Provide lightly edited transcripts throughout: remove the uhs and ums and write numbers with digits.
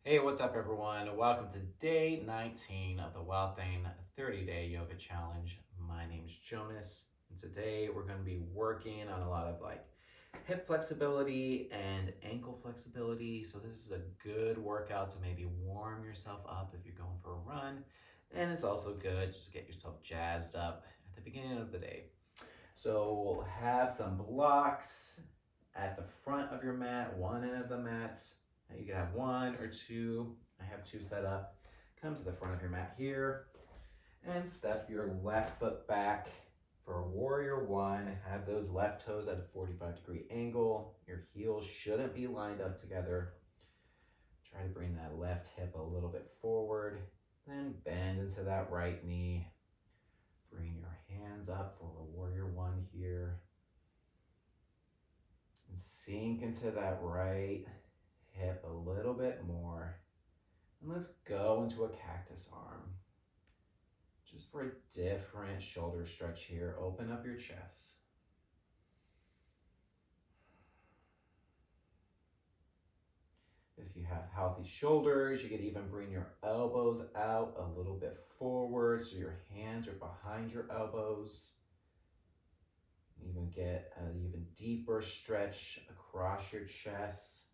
Hey, what's up, everyone? Welcome to day 19 of the Wild Thing 30-day yoga challenge. My name's Jonas, and today we're going to be working on a lot of hip flexibility and ankle flexibility. So this is a good workout to maybe warm yourself up if you're going for a run, and it's also good to just get yourself jazzed up at the beginning of the day. So we'll have some blocks at the front of your mat, one end of the mats. You can have one or two. I have two set up. Come to the front of your mat here and step your left foot back for warrior one. Have those left toes at a 45-degree angle. Your heels shouldn't be lined up together. Try to bring that left hip a little bit forward. Then bend into that right knee. Bring your hands up for a warrior one here. And sink into that right hip a little bit more. And let's go into a cactus arm. Just for a different shoulder stretch here. Open up your chest. If you have healthy shoulders, you could even bring your elbows out a little bit forward so your hands are behind your elbows. Even get an even deeper stretch across your chest.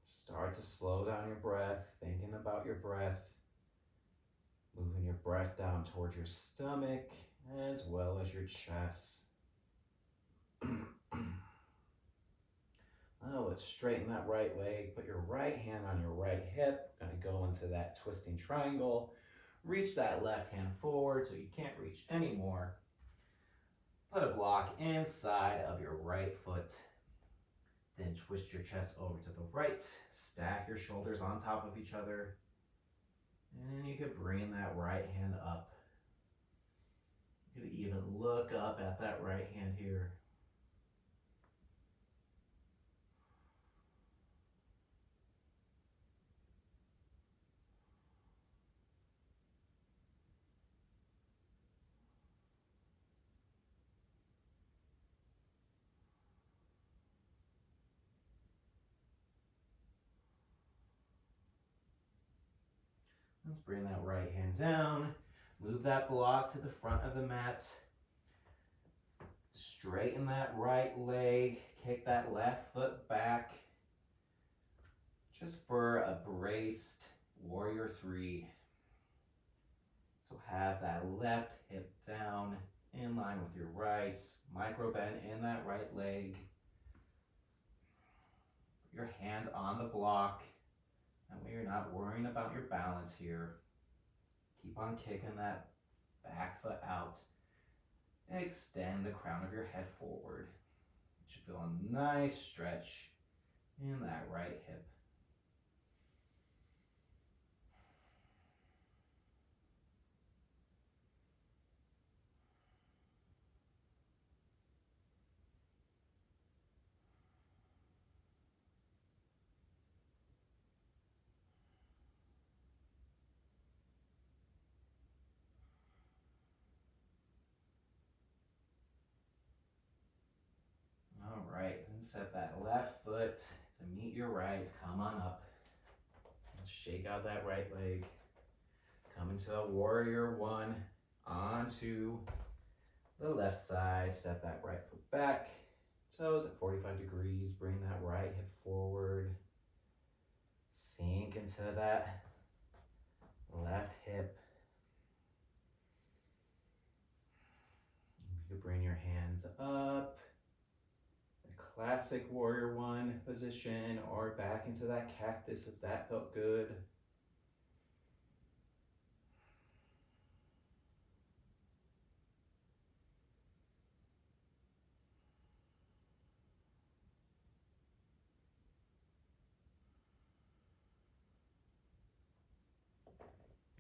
Start to slow down your breath, thinking about your breath. Moving your breath down towards your stomach as well as your chest. Now let's straighten that right leg. Put your right hand on your right hip. Gonna go into that twisting triangle. Reach that left hand forward so you can't reach anymore. Put a block inside of your right foot. Then twist your chest over to the right. Stack your shoulders on top of each other. And you could bring that right hand up. You could even look up at that right hand here. Let's bring that right hand down. Move that block to the front of the mat. Straighten that right leg. Kick that left foot back. Just for a braced warrior three. So have that left hip down in line with your right. Micro bend in that right leg. Put your hands on the block. And we are not worrying about your balance here. Keep on kicking that back foot out. And extend the crown of your head forward. You should feel a nice stretch in that right hip. All right, then set that left foot to meet your right. Come on up. Shake out that right leg. Come into a warrior one. Onto the left side. Step that right foot back. Toes at 45 degrees. Bring that right hip forward. Sink into that left hip. You can bring your hands up. Classic warrior one position or back into that cactus if that felt good.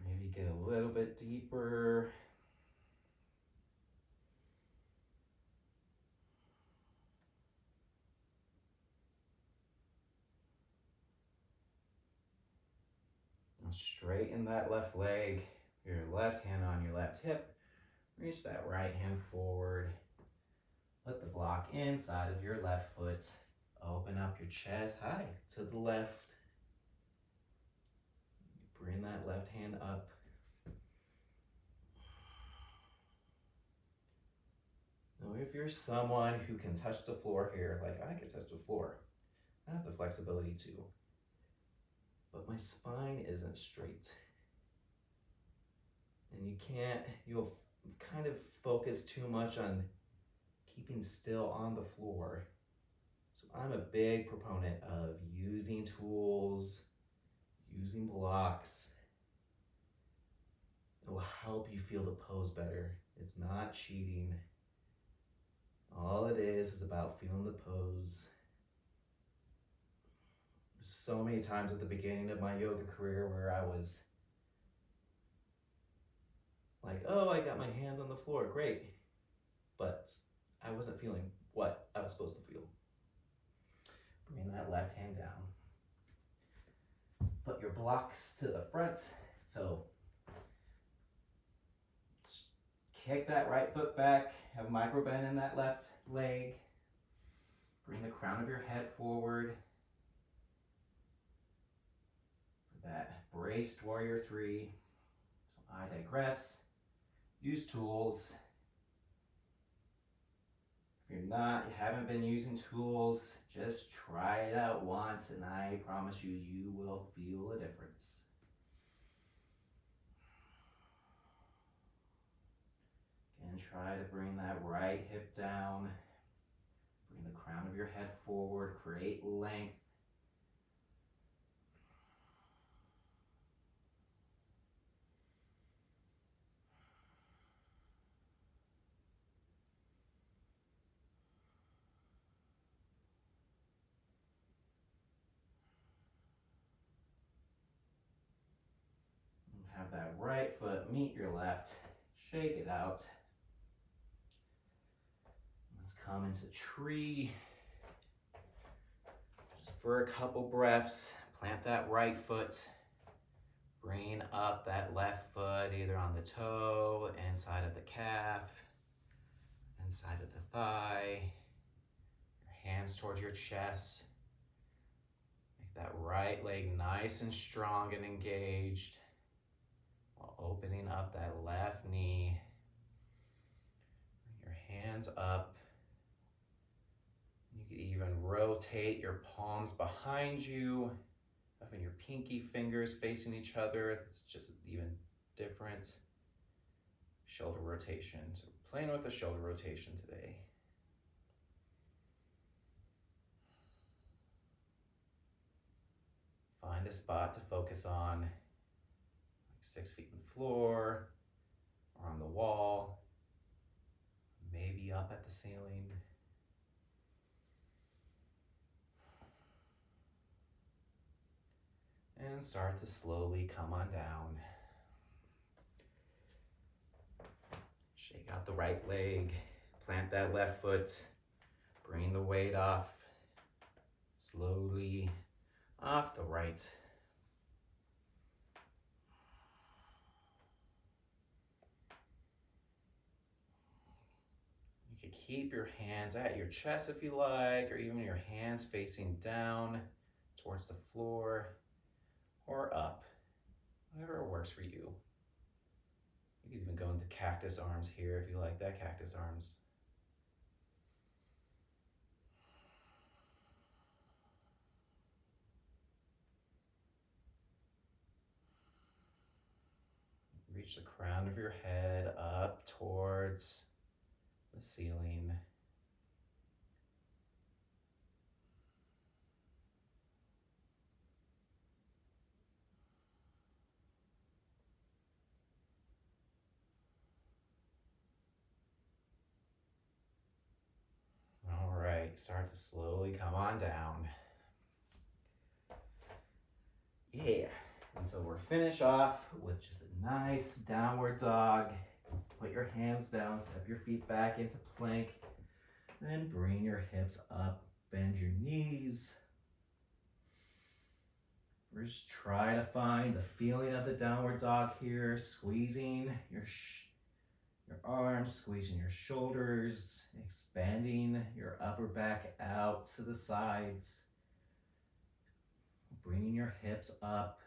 Maybe get a little bit deeper. Now straighten that left leg. Your left hand on your left hip. Reach that right hand forward. Put the block inside of your left foot. Open up your chest high to the left. Bring that left hand up. Now, if you're someone who can touch the floor here, like I can touch the floor, I have the flexibility too. But my spine isn't straight. And you'll kind of focus too much on keeping still on the floor. So I'm a big proponent of using tools, using blocks. It will help you feel the pose better. It's not cheating. All it is about feeling the pose. So many times at the beginning of my yoga career where I was like, oh, I got my hands on the floor, great. But I wasn't feeling what I was supposed to feel. Bring that left hand down. Put your blocks to the front. So kick that right foot back. Have micro bend in that left leg. Bring the crown of your head forward. For that braced warrior 3. So I digress. Use tools. If you haven't been using tools, just try it out once and I promise you, you will feel a difference. Again, try to bring that right hip down. Bring the crown of your head forward, create length. Have that right foot meet your left. Shake it out. Let's come into tree. Just for a couple breaths, plant that right foot. Bring up that left foot either on the toe, inside of the calf, inside of the thigh. Your hands towards your chest. Make that right leg nice and strong and engaged. While opening up that left knee. Bring your hands up. You could even rotate your palms behind you, having your pinky fingers facing each other. It's just even different. Shoulder rotation. So playing with the shoulder rotation today. Find a spot to focus on. 6 feet on the floor, or on the wall, maybe up at the ceiling. And start to slowly come on down. Shake out the right leg, plant that left foot, bring the weight off, slowly off the right. You could keep your hands at your chest if you like, or even your hands facing down towards the floor or up, whatever works for you. You could even go into cactus arms here if you like that, cactus arms. Reach the crown of your head up towards the ceiling. All right, start to slowly come on down. Yeah, and so we're finish off with just a nice downward dog. Put your hands down, step your feet back into plank, then bring your hips up, bend your knees. First, try to find the feeling of the downward dog here, squeezing your arms, squeezing your shoulders, expanding your upper back out to the sides, bringing your hips up.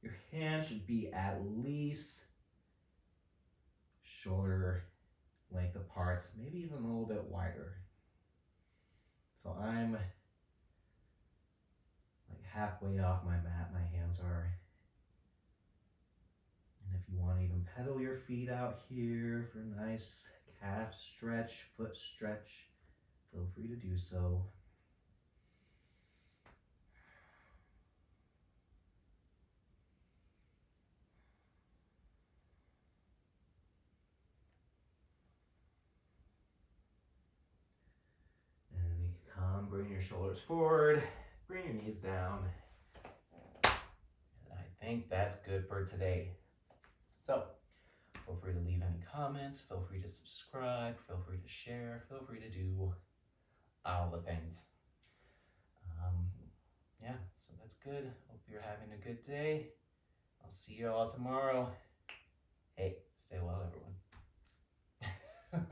Your hands should be at least shoulder length apart, maybe even a little bit wider. So I'm like halfway off my mat, my hands are. And if you want to even pedal your feet out here for a nice calf stretch, foot stretch, feel free to do so. And you can come, bring your shoulders forward, bring your knees down. And I think that's good for today. So, feel free to leave any comments, feel free to subscribe, feel free to share, feel free to do all the things. Yeah, so that's good. Hope you're having a good day. I'll see you all tomorrow. Hey, stay well, everyone.